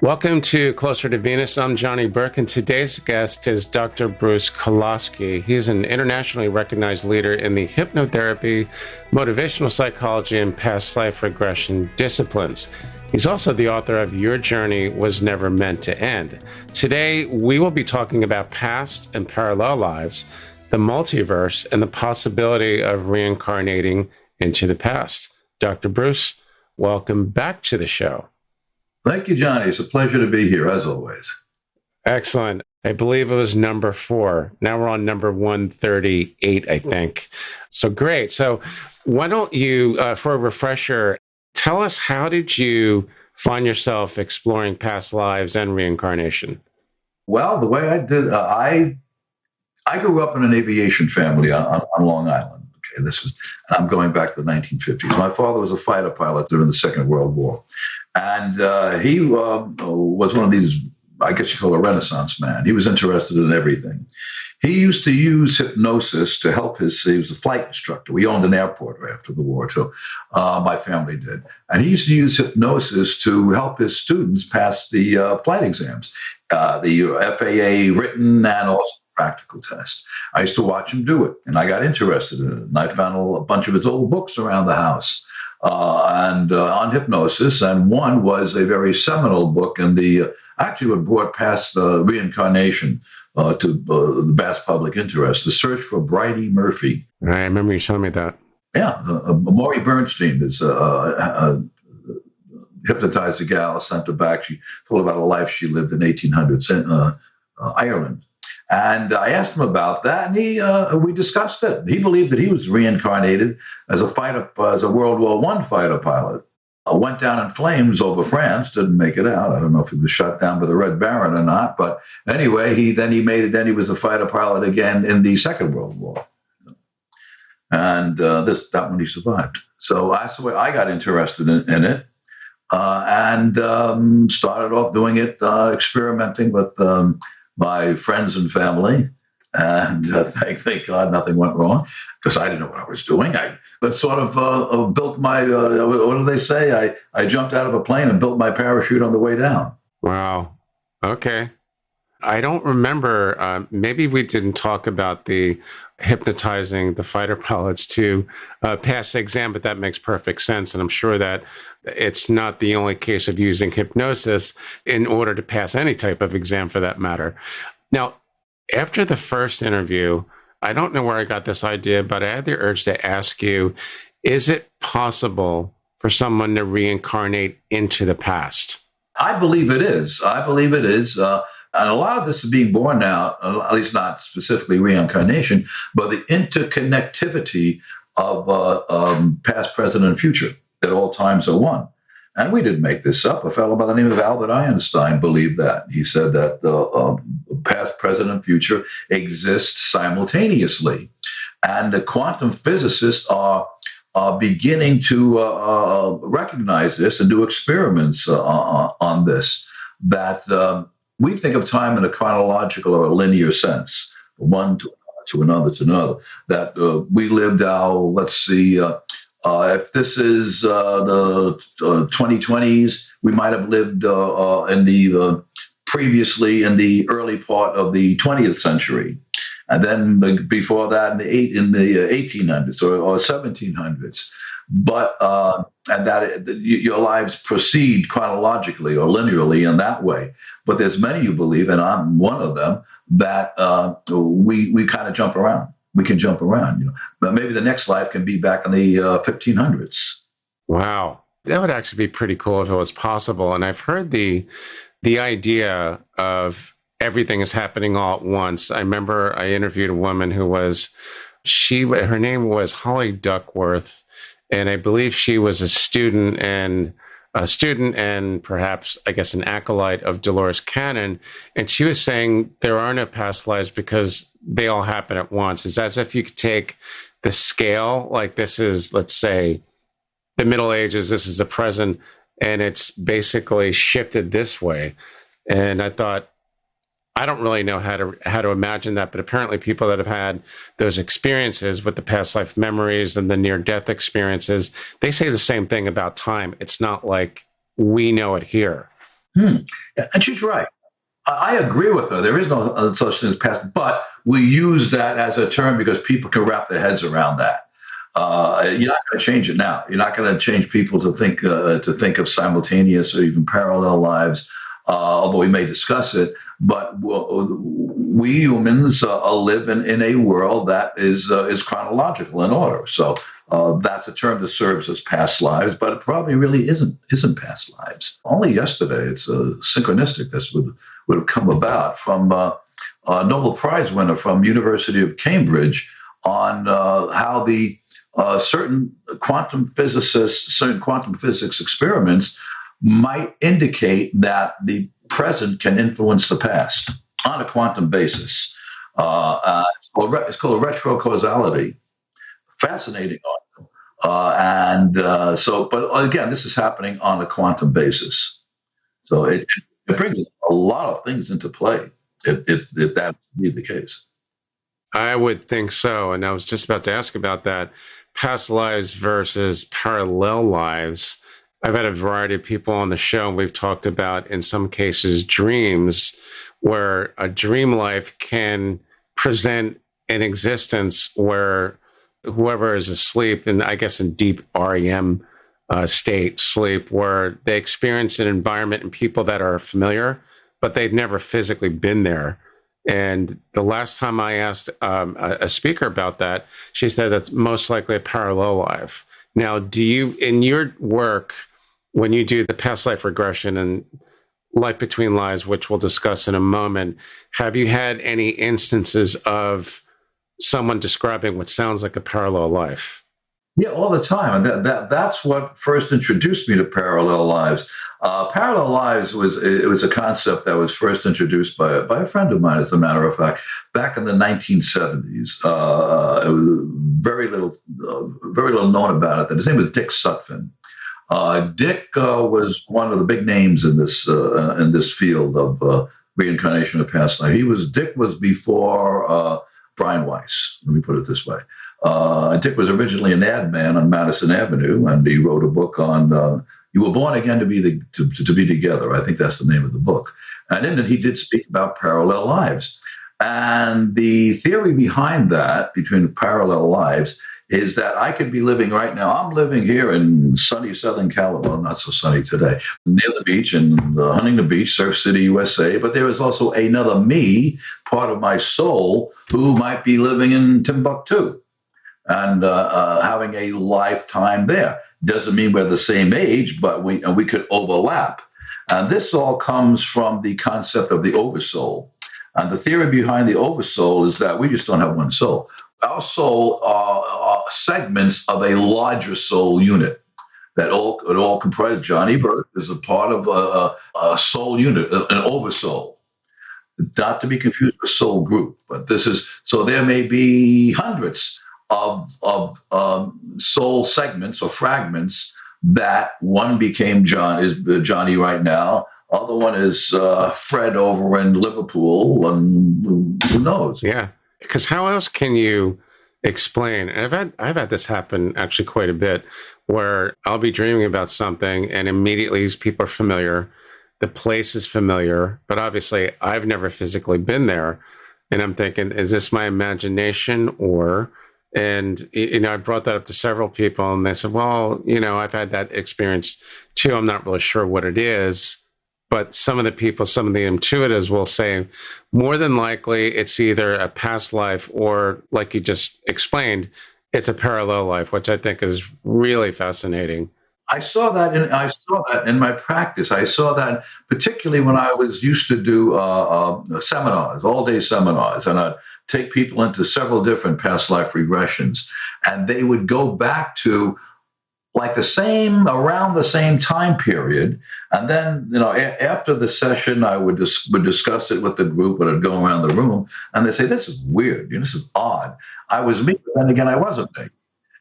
Welcome to Closer to Venus. I'm Johnny Burke, and today's guest is Dr. Bruce Kaloski. He's an internationally recognized leader in the hypnotherapy, motivational psychology, and past life regression disciplines. He's also the author of Your Journey Was Never Meant to End. Today, we will be talking about past and parallel lives, the multiverse, and the possibility of reincarnating into the past. Dr. Bruce, welcome back to the show. Thank you, Johnny. It's a pleasure to be here, as always. Excellent. I believe it was number 4. Now we're on number 138, I think. So great. So why don't you, for a refresher, tell us, how did you find yourself exploring past lives and reincarnation? Well, the way I did, I grew up in an aviation family on Long Island. Okay, I'm going back to the 1950s. My father was a fighter pilot during the Second World War. And he was one of these, I guess you call a Renaissance man. He was interested in everything. He used to use hypnosis to help he was a flight instructor. We owned an airport right after the war, too. My family did. And he used to use hypnosis to help his students pass the flight exams, the FAA written and also practical test. I used to watch him do it, and I got interested in it. And I found a bunch of his old books around the house and on hypnosis. And one was a very seminal book, and actually what brought past reincarnation to the vast public interest, The Search for Bridie Murphy. I remember you telling me that. Yeah, Maury Bernstein is hypnotized a gal, sent her back. She told about a life she lived in 1800s in Ireland. And I asked him about that, and we discussed it. He believed that he was reincarnated as a World War I fighter pilot. Went down in flames over France, didn't make it out. I don't know if he was shot down by the Red Baron or not, but anyway, he made it. Then he was a fighter pilot again in the Second World War, and that one he survived. So that's the way I got interested in it, and started off doing it, experimenting with my friends and family, and thank God nothing went wrong, because I didn't know what I was doing. I sort of built my, what do they say? I jumped out of a plane and built my parachute on the way down. Wow. Okay. I don't remember, maybe we didn't talk about the hypnotizing the fighter pilots to pass the exam, but that makes perfect sense. And I'm sure that it's not the only case of using hypnosis in order to pass any type of exam for that matter. Now, after the first interview, I don't know where I got this idea, but I had the urge to ask you, is it possible for someone to reincarnate into the past? I believe it is. And a lot of this is being borne out, at least not specifically reincarnation, but the interconnectivity of past, present, and future, that all times are one. And we didn't make this up. A fellow by the name of Albert Einstein believed that. He said that past, present, and future exist simultaneously. And the quantum physicists are beginning to recognize this and do experiments on this, that we think of time in a chronological or a linear sense, one to another to another, that we lived our, let's see, if this is the 2020s, we might have lived previously in the early part of the 20th century. And then before that, in the 1800s or 1700s. But and that your lives proceed chronologically or linearly in that way. But there's many who believe, and I'm one of them, that we kind of jump around. We can jump around. But maybe the next life can be back in the 1500s. Wow, that would actually be pretty cool if it was possible. And I've heard the idea of everything is happening all at once. I remember I interviewed a woman who her name was Holly Duckworth, and I believe she was a student and perhaps, I guess, an acolyte of Dolores Cannon. And she was saying there are no past lives because they all happen at once. It's as if you could take the scale, like this is, let's say, the Middle Ages, this is the present, and it's basically shifted this way. And I thought, I don't really know how to imagine that, but apparently people that have had those experiences with the past life memories and the near death experiences, they say the same thing about time. It's not like we know it here. Yeah, and she's right. I agree with her. There is no such thing as past, but we use that as a term because people can wrap their heads around that. You're not going to change it now. You're not going to change people to think of simultaneous or even parallel lives, although we may discuss it. But we humans live in a world that is chronological in order. So that's a term that serves as past lives, but it probably really isn't past lives. Only yesterday, it's synchronistic. This would have come about from a Nobel Prize winner from University of Cambridge on how the certain quantum physicists, certain quantum physics experiments might indicate that the present can influence the past on a quantum basis. It's called retrocausality. Fascinating article. But again, this is happening on a quantum basis. So it brings a lot of things into play if that's indeed the case. I would think so. And I was just about to ask about that. Past lives versus parallel lives. I've had a variety of people on the show, and we've talked about, in some cases, dreams, where a dream life can present an existence where whoever is asleep, and I guess in deep REM state sleep, where they experience an environment and people that are familiar, but they've never physically been there. And the last time I asked a speaker about that, she said that's most likely a parallel life. Now, do you, in your work, when you do the past life regression and life between lives, which we'll discuss in a moment, have you had any instances of someone describing what sounds like a parallel life? Yeah, all the time, and that's what first introduced me to parallel lives. Parallel lives was a concept that was first introduced by a friend of mine, as a matter of fact, back in the 1970s. It was very little known about it. His name was Dick Sutphin. Dick was one of the big names in this field of reincarnation of past life. Dick was before Brian Weiss. Let me put it this way. Dick was originally an ad man on Madison Avenue, and he wrote a book on "You Were Born Again to Be Together." I think that's the name of the book. And in it, he did speak about parallel lives. And the theory behind that, between parallel lives, is that I could be living right now. I'm living here in sunny Southern California, well, not so sunny today, near the beach in Huntington Beach, Surf City, USA. But there is also another me, part of my soul, who might be living in Timbuktu and having a lifetime there. Doesn't mean we're the same age, but we could overlap. And this all comes from the concept of the oversoul. And the theory behind the oversoul is that we just don't have one soul. Our soul are segments of a larger soul unit that all comprise. Johnny Burke is a part of a soul unit, an oversoul, not to be confused with soul group. But this is so there may be hundreds of soul segments or fragments. That one became Johnny right now. Other one is Fred over in Liverpool, and who knows? Yeah, because how else can you explain? And I've had this happen actually quite a bit, where I'll be dreaming about something, and immediately these people are familiar, the place is familiar, but obviously I've never physically been there, and I'm thinking, is this my imagination or? And I brought that up to several people, and they said, well, I've had that experience too. I'm not really sure what it is. But some of the intuitives will say, more than likely, it's either a past life or, like you just explained, it's a parallel life, which I think is really fascinating. I saw that in my practice. I saw that particularly when I was used to do seminars, all-day seminars, and I'd take people into several different past life regressions, and they would go back to like around the same time period. And then, after the session, I would discuss it with the group, and I'd go around the room, and they say, this is weird. This is odd. I was me, but then again, I wasn't me.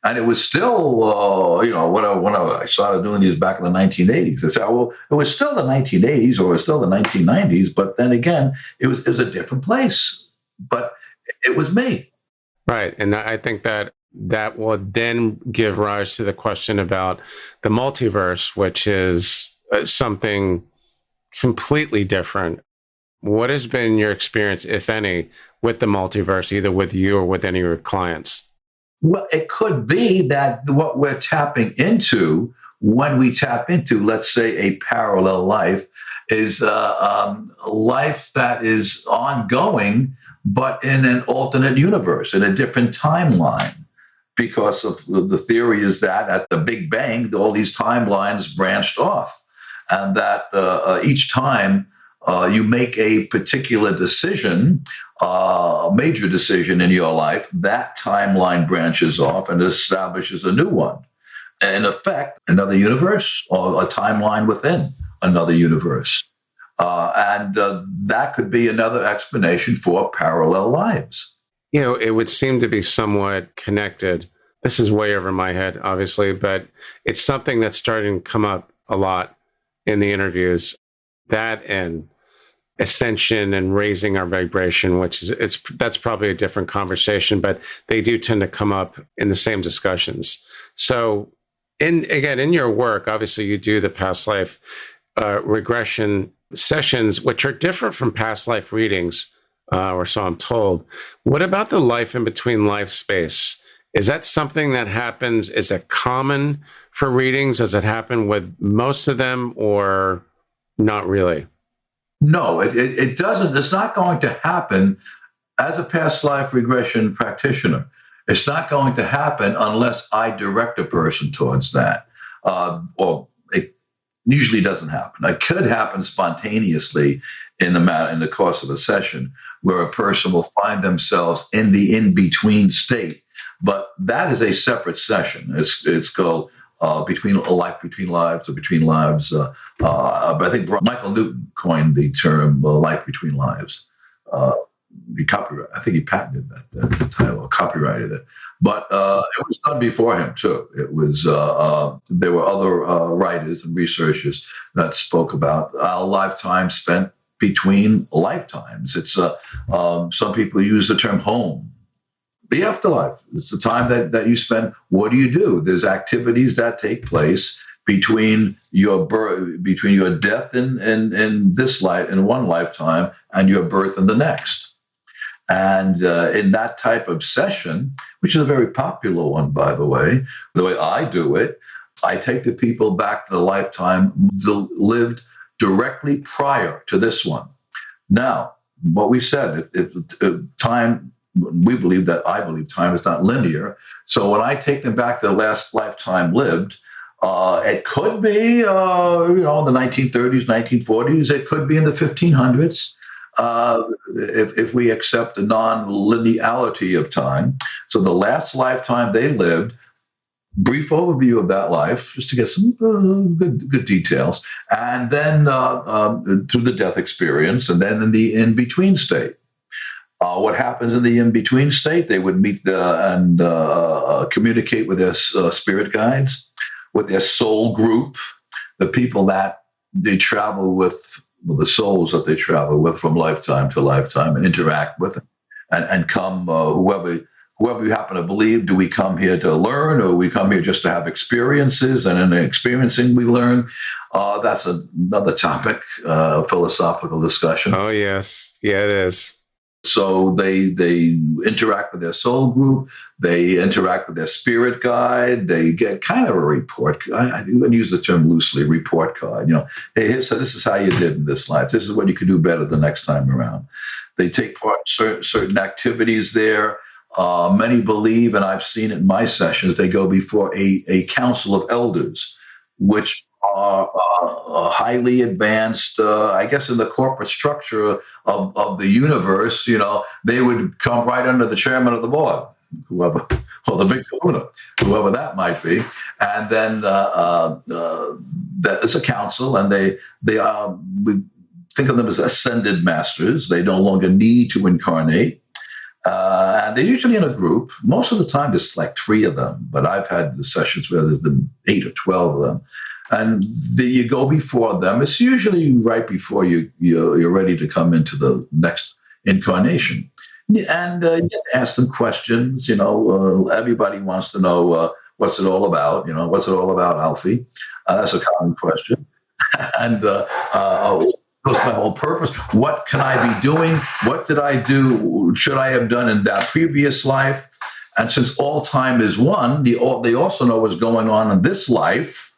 And it was still, when I started doing these back in the 1980s, I said, well, it was still the 1980s or it was still the 1990s, but then again, it was a different place. But it was me. Right. And I think that that will then give rise to the question about the multiverse, which is something completely different. What has been your experience, if any, with the multiverse, either with you or with any of your clients? Well, it could be that what we're tapping into when we tap into, let's say, a parallel life, is a life that is ongoing, but in an alternate universe, in a different timeline. Because of the theory is that at the Big Bang, all these timelines branched off, and that each time you make a particular decision, a major decision in your life, that timeline branches off and establishes a new one. In effect, another universe or a timeline within another universe. And that could be another explanation for parallel lives. It would seem to be somewhat connected. This is way over my head, obviously, but it's something that's starting to come up a lot in the interviews. That and ascension and raising our vibration, which is that's probably a different conversation, but they do tend to come up in the same discussions. So, in your work, obviously, you do the past life regression sessions, which are different from past life readings, or so I'm told. What about the life in between life space? Is that something that happens? Is it common for readings? Does it happen with most of them, or not really? No, it doesn't. It's not going to happen as a past life regression practitioner. It's not going to happen unless I direct a person towards that. Or it usually doesn't happen. It could happen spontaneously in the course of a session where a person will find themselves in the in-between state. But that is a separate session. It's called between a life between lives or between lives. But I think Michael Newton coined the term life between lives. I think he patented that title, or copyrighted it. But it was done before him too. It was there were other writers and researchers that spoke about our lifetime spent between lifetimes. It's some people use the term home. The afterlife. It's the time that you spend. What do you do? There's activities that take place between your birth, between your death in this life, in one lifetime, and your birth in the next. And in that type of session, which is a very popular one, by the way I do it, I take the people back to the lifetime lived directly prior to this one. Now, what we said, if time, I believe time is not linear. So when I take them back to the last lifetime lived, it could be, in the 1930s, 1940s. It could be in the 1500s. If we accept the non-lineality of time. So the last lifetime they lived, brief overview of that life, just to get some good details, and then through the death experience, and then in the in-between state. What happens in the in-between state? They would meet and communicate with their spirit guides, with their soul group, the people that they travel with, the souls that they travel with from lifetime to lifetime, and interact with them, and come whoever you happen to believe. Do we come here to learn, or we come here just to have experiences? And in the experiencing, we learn. That's another topic, philosophical discussion. Oh yes, yeah, it is. So they interact with their soul group. They interact with their spirit guide. They get kind of a report. I use the term loosely, report card. Hey, so this is how you did in this life. This is what you could do better the next time around. They take part in certain activities there. Many believe, and I've seen it in my sessions, they go before a council of elders, which are highly advanced, I guess, in the corporate structure of the universe. They would come right under the chairman of the board, whoever, or the big kahuna, whoever that might be. And then that is a council, and we think of them as ascended masters. They no longer need to incarnate. And they're usually in a group. Most of the time, there's like three of them, but I've had the sessions where there's been 8 or 12 of them. And you go before them. It's usually right before you're ready to come into the next incarnation. And you get to ask them questions. Everybody wants to know what's it all about. What's it all about, Alfie? That's a common question. And was my whole purpose. What can I be doing? What did I do? Should I have done in that previous life? And since all time is one, they also know what's going on in this life.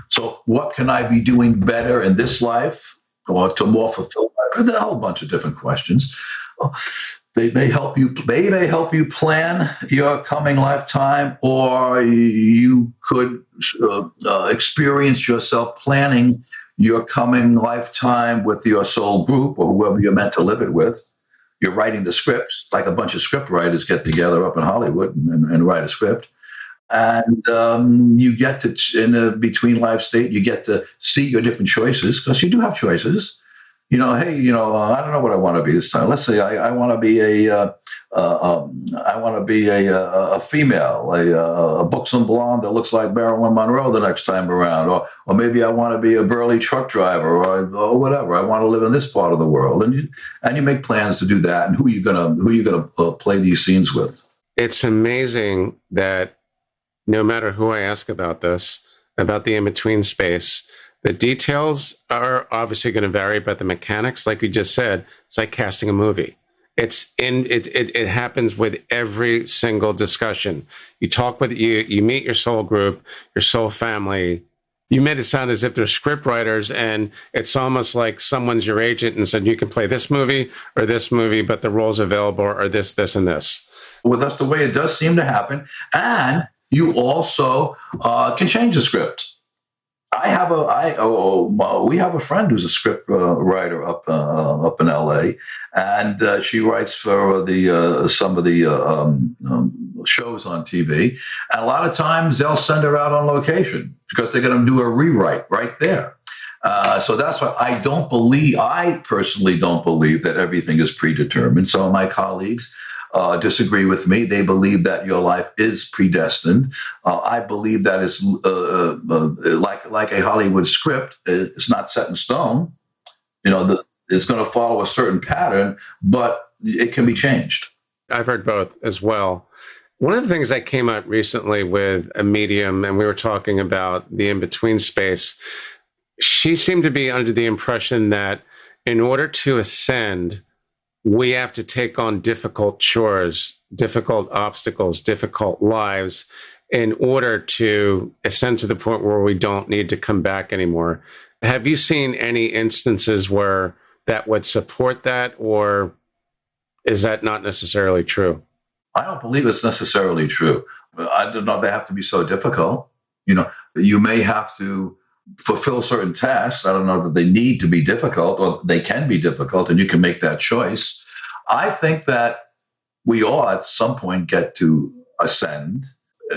So what can I be doing better in this life or to more fulfill my life? A whole bunch of different questions. They may help you. They may help you plan your coming lifetime, or you could experience yourself planning your coming lifetime with your soul group or whoever you're meant to live it with. You're writing the scripts, like a bunch of script writers get together up in Hollywood and write a script. And you get to, in a between life state, you get to see your different choices, because you do have choices. Hey, I don't know what I want to be this time. Let's say I want to be a female, a buxom blonde that looks like Marilyn Monroe the next time around, or maybe I want to be a burly truck driver, or whatever. I want to live in this part of the world, and you make plans to do that. And who you gonna play these scenes with? It's amazing that no matter who I ask about this, about the in-between space, the details are obviously going to vary, but the mechanics, like you just said, it's like casting a movie. It happens with every single discussion. You talk with you meet your soul group, your soul family. You made it sound as if they're script writers, and it's almost like someone's your agent and said, you can play this movie or this movie, but the roles available are this, this, and this. Well, that's the way it does seem to happen. And you also can change the script. We have a friend who's a script writer up in LA, and she writes for some of the shows on TV. And a lot of times they'll send her out on location because they're going to do a rewrite right there. So that's why I personally don't believe that everything is predetermined. Some of my colleagues disagree with me. They believe that your life is predestined. I believe that it's like a Hollywood script. It's not set in stone. It's going to follow a certain pattern, but it can be changed. I've heard both as well. One of the things that came up recently with a medium, and we were talking about the in-between space, she seemed to be under the impression that in order to ascend, we have to take on difficult chores, difficult obstacles, difficult lives in order to ascend to the point where we don't need to come back anymore. Have you seen any instances where that would support that, or is that not necessarily true? I don't believe it's necessarily true. I don't know they have to be so difficult. You may have to fulfill certain tasks. I don't know that they need to be difficult, or they can be difficult, and you can make that choice. I think that we all at some point get to ascend.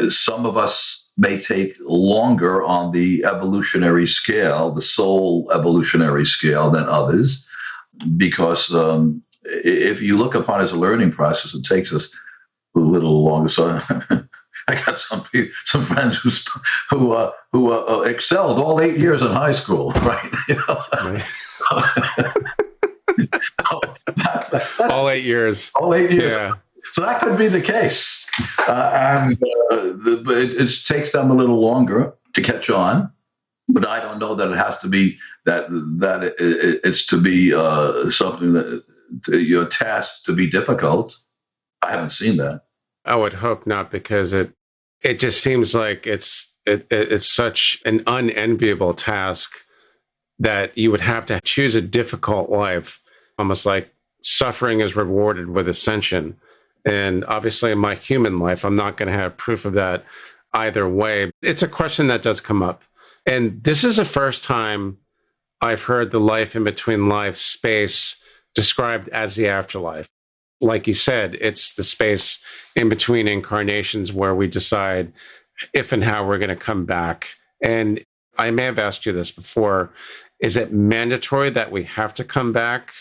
Some of us may take longer on the evolutionary scale, the soul evolutionary scale, than others, because if you look upon it as a learning process, it takes us a little longer. So I got some friends who excelled all 8 years in high school, right? All 8 years. All 8 years. Yeah. So that could be the case, but it takes them a little longer to catch on. But I don't know that it has to be that it's to be something that you're tasked to be difficult. I haven't seen that. I would hope not, because it just seems like it's such an unenviable task that you would have to choose a difficult life, almost like suffering is rewarded with ascension. And obviously in my human life, I'm not going to have proof of that either way. It's a question that does come up. And this is the first time I've heard the life in between life space described as the afterlife. Like you said, it's the space in between incarnations where we decide if and how we're going to come back. And I may have asked you this before. Is it mandatory that we have to come back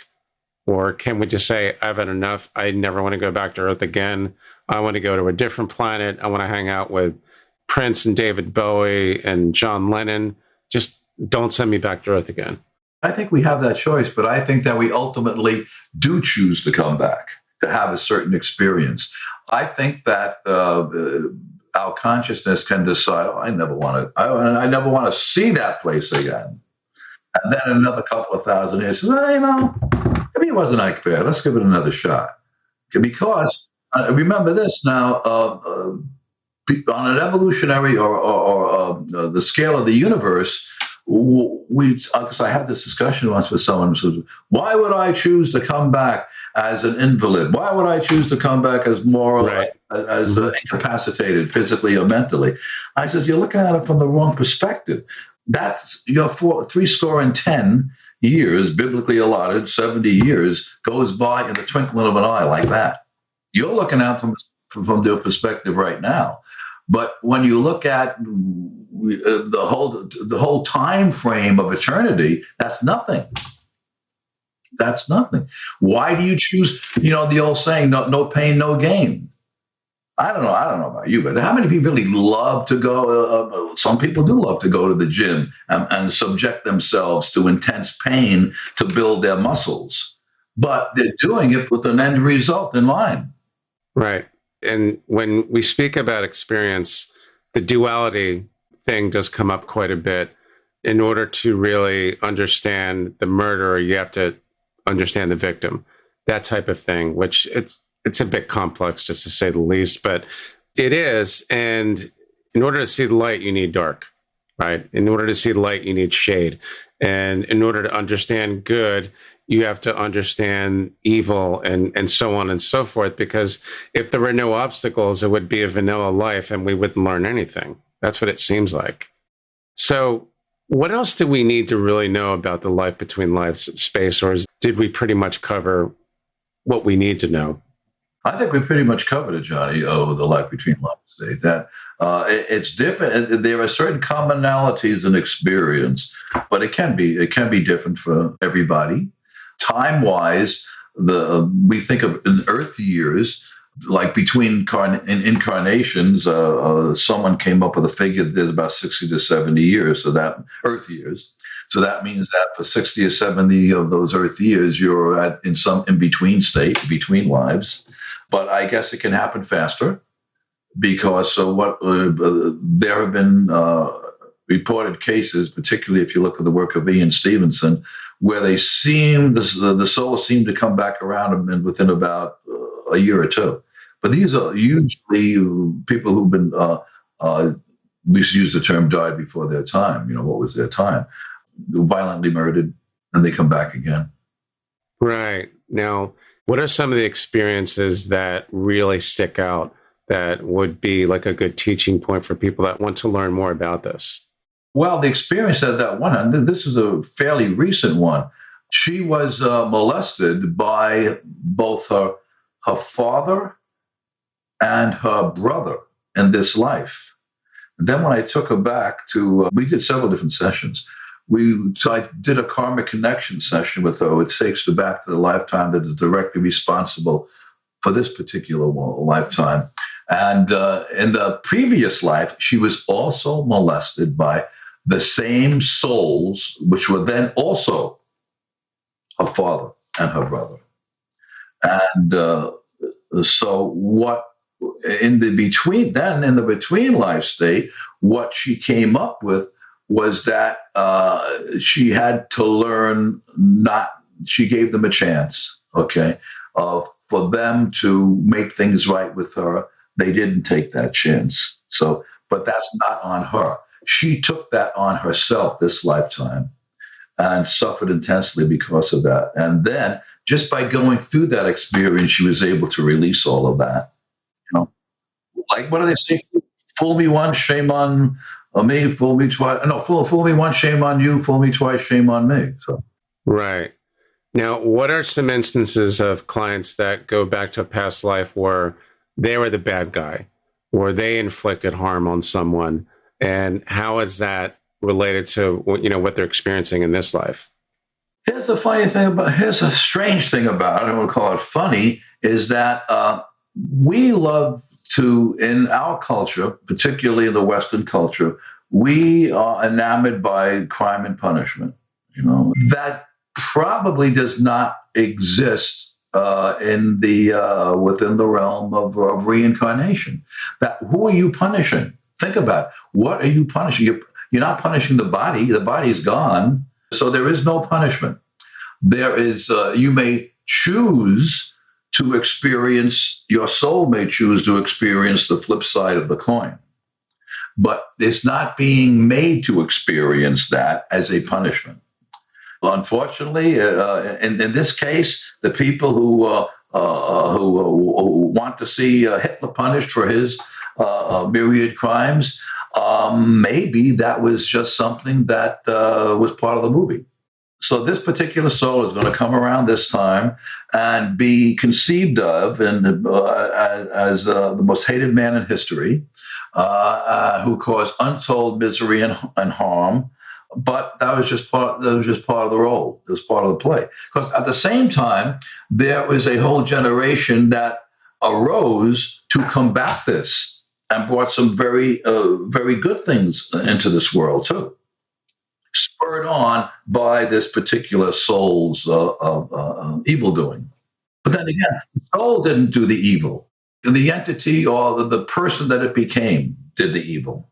Or can we just say, I've had enough. I never want to go back to Earth again. I want to go to a different planet. I want to hang out with Prince and David Bowie and John Lennon. Just don't send me back to Earth again. I think we have that choice, but I think that we ultimately do choose to come back to have a certain experience. I think that our consciousness can decide, oh, I never want to see that place again. And then another couple of thousand years, well, maybe it wasn't like bad. Let's give it another shot. Because remember this now, on an evolutionary or the scale of the universe, because I had this discussion once with someone who said, why would I choose to come back as an invalid? Why would I choose to come back as moral, as incapacitated physically or mentally? I said, you're looking at it from the wrong perspective. That's your 10 years, biblically allotted, 70 years, goes by in the twinkling of an eye like that. You're looking at it from their perspective right now. But when you look at the whole time frame of eternity, that's nothing. That's nothing. Why do you choose, the old saying, no pain, no gain? I don't know about you, but how many people really love to go? Some people do love to go to the gym and subject themselves to intense pain to build their muscles. But they're doing it with an end result in mind. Right. And when we speak about experience, the duality thing does come up quite a bit. In order to really understand the murderer, you have to understand the victim, that type of thing, which it's a bit complex, just to say the least, but it is. And in order to see the light, you need dark, right? In order to see the light, you need shade. And in order to understand good, you have to understand evil and so on and so forth, because if there were no obstacles, it would be a vanilla life and we wouldn't learn anything. That's what it seems like. So what else do we need to really know about the life between lives space, or did we pretty much cover what we need to know? I think we pretty much covered it, Johnny, the life between life state. That it's different. There are certain commonalities in experience, but it can be different for everybody. Time-wise, we think of in Earth years, like between incarnations, someone came up with a figure that there's about 60 to 70 years, so that Earth years. So that means that for 60 or 70 of those Earth years, you're in some in-between state, between lives. But I guess it can happen faster because there have been reported cases, particularly if you look at the work of Ian Stevenson, where the soul seemed to come back around within about a year or two. But these are usually people who've been, we use the term died before their time. What was their time? Violently murdered, and they come back again. Right. Now, what are some of the experiences that really stick out that would be like a good teaching point for people that want to learn more about this? Well, the experience of that one, and this is a fairly recent one. She was molested by both her father and her brother in this life. And then when I took her back to, we did several different sessions. I did a karmic connection session with her. It takes her back to the lifetime that is directly responsible for this particular lifetime. And in the previous life, she was also molested by the same souls, which were then also her father and her brother. And so what in the between life state, what she came up with was that she had to learn she gave them a chance, okay, for them to make things right with her. They didn't take that chance. So, but that's not on her. She took that on herself this lifetime and suffered intensely because of that. And then just by going through that experience, she was able to release all of that. Like, what do they say? Fool me once, shame on me. Fool me twice. No, fool me once, shame on you. Fool me twice, shame on me. So, right. Now, what are some instances of clients that go back to a past life where they were the bad guy, or they inflicted harm on someone, and how is that related to what they're experiencing in this life? Here's a strange thing about it. I don't want to call it funny, is that we love to, in our culture, particularly in the Western culture, we are enamored by crime and punishment. That probably does not exist in the within the realm of reincarnation. That who are you punishing? Think about it. What are you punishing? You're not punishing the body. The body is gone, so there is no punishment. There is you may choose to experience. Your soul may choose to experience the flip side of the coin, but it's not being made to experience that as a punishment. Unfortunately, in this case, the people who want to see Hitler punished for his myriad crimes, maybe that was just something that was part of the movie. So this particular soul is going to come around this time and be conceived of as the most hated man in history, who caused untold misery and harm. But that was just part. That was just part of the role. It was part of the play. Because at the same time, there was a whole generation that arose to combat this and brought some very, very good things into this world too, spurred on by this particular soul's evil doing. But then again, the soul didn't do the evil. The entity or the person that it became did the evil.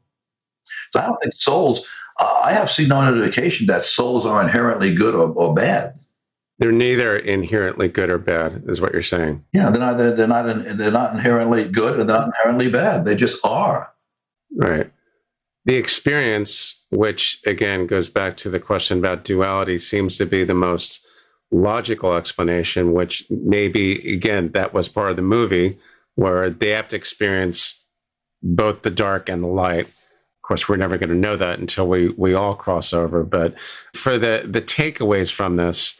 So I don't think souls. I have seen no indication that souls are inherently good or bad. They're neither inherently good or bad, is what you're saying. Yeah, they're not inherently good and they're not inherently bad. They just are. Right. The experience, which again goes back to the question about duality, seems to be the most logical explanation, which maybe, again, that was part of the movie where they have to experience both the dark and the light. Of course, we're never going to know that until we all cross over. But for the takeaways from this,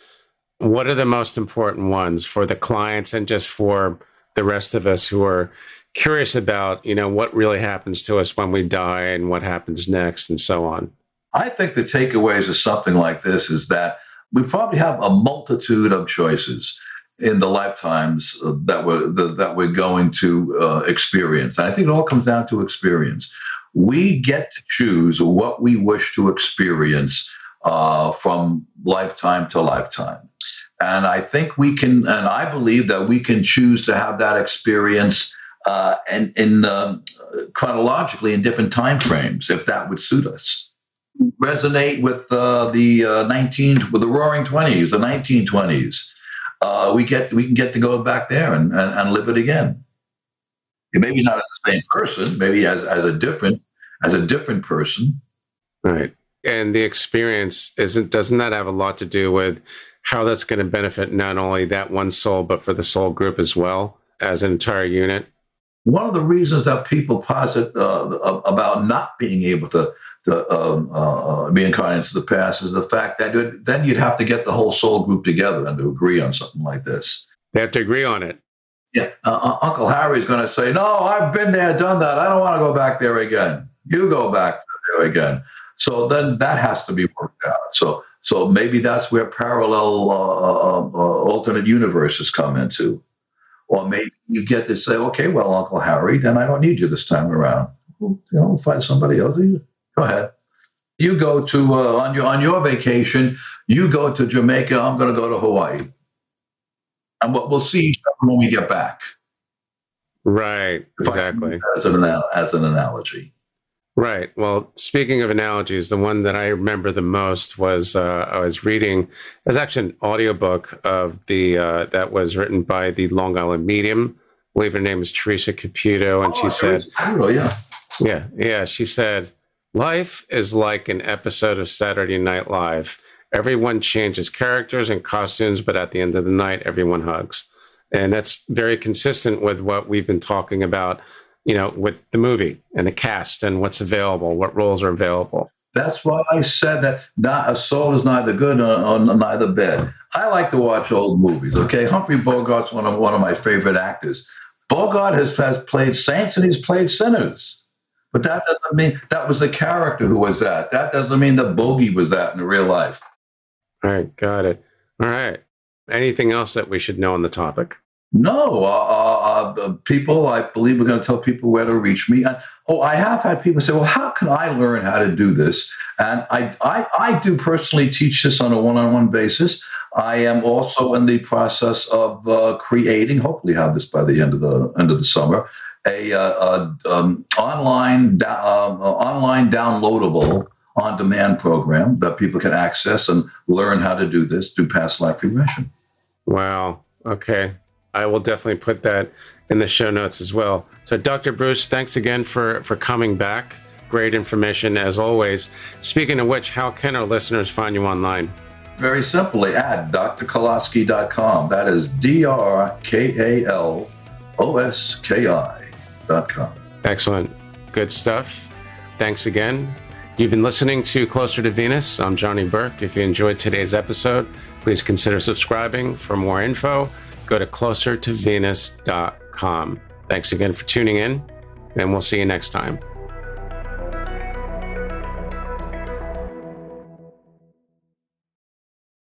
what are the most important ones for the clients and just for the rest of us who are curious about, what really happens to us when we die and what happens next and so on? I think the takeaways of something like this is that we probably have a multitude of choices in the lifetimes that we're going to experience. And I think it all comes down to experience. We get to choose what we wish to experience from lifetime to lifetime. And I think we can, and I believe that we can choose to have that experience in chronologically in different time frames, if that would suit us. Resonate with with the Roaring '20s, the 1920s. We can get to go back there and live it again. Maybe not as the same person, maybe as a different person. Right. And the experience doesn't that have a lot to do with how that's going to benefit not only that one soul, but for the soul group as well as an entire unit? One of the reasons that people posit about not being able to reincarnate into the past is the fact that then you'd have to get the whole soul group together and to agree on something like this. They have to agree on it. Yeah, Uncle Harry's going to say, "No, I've been there, done that. I don't want to go back there again. You go back there again." So then that has to be worked out. So maybe that's where parallel alternate universes come into. Or maybe you get to say, "Okay, well, Uncle Harry, then I don't need you this time around. Well, find somebody else. Go ahead. You go to on your vacation. You go to Jamaica. I'm going to go to Hawaii, and we'll see each other when we get back." Right. Exactly. As an analogy. Right. Well, speaking of analogies, the one that I remember the most was I was reading. It was actually an audiobook of that was written by the Long Island medium. I believe her name is Teresa Caputo, and she said, Caputo, yeah. She said, "Life is like an episode of Saturday Night Live. Everyone changes characters and costumes, but at the end of the night, everyone hugs." And that's very consistent with what we've been talking about, with the movie and the cast and what's available, what roles are available. That's why I said that a soul is neither good nor neither bad. I like to watch old movies. Okay, Humphrey Bogart's one of my favorite actors. Bogart has played saints and he's played sinners, but that doesn't mean that was the character who was that. That doesn't mean the bogey was that in real life. All right, got it. All right. Anything else that we should know on the topic? No, people, I believe we're going to tell people where to reach me. And, I have had people say, well, how can I learn how to do this? And I do personally teach this on a one-on-one basis. I am also in the process of creating, hopefully have this by the end of the summer, a online downloadable on-demand program that people can access and learn how to do this through past life regression. Wow. Okay. I will definitely put that in the show notes as well. So, Dr. Bruce, thanks again for coming back. Great information as always. Speaking of which, how can our listeners find you online? Very simply at drkaloski.com. That is drkaloski.com. Excellent. Good stuff. Thanks again. You've been listening to Closer to Venus. I'm Johnny Burke. If you enjoyed today's episode, please consider subscribing. For more info, go to closertovenus.com. Thanks again for tuning in, and we'll see you next time.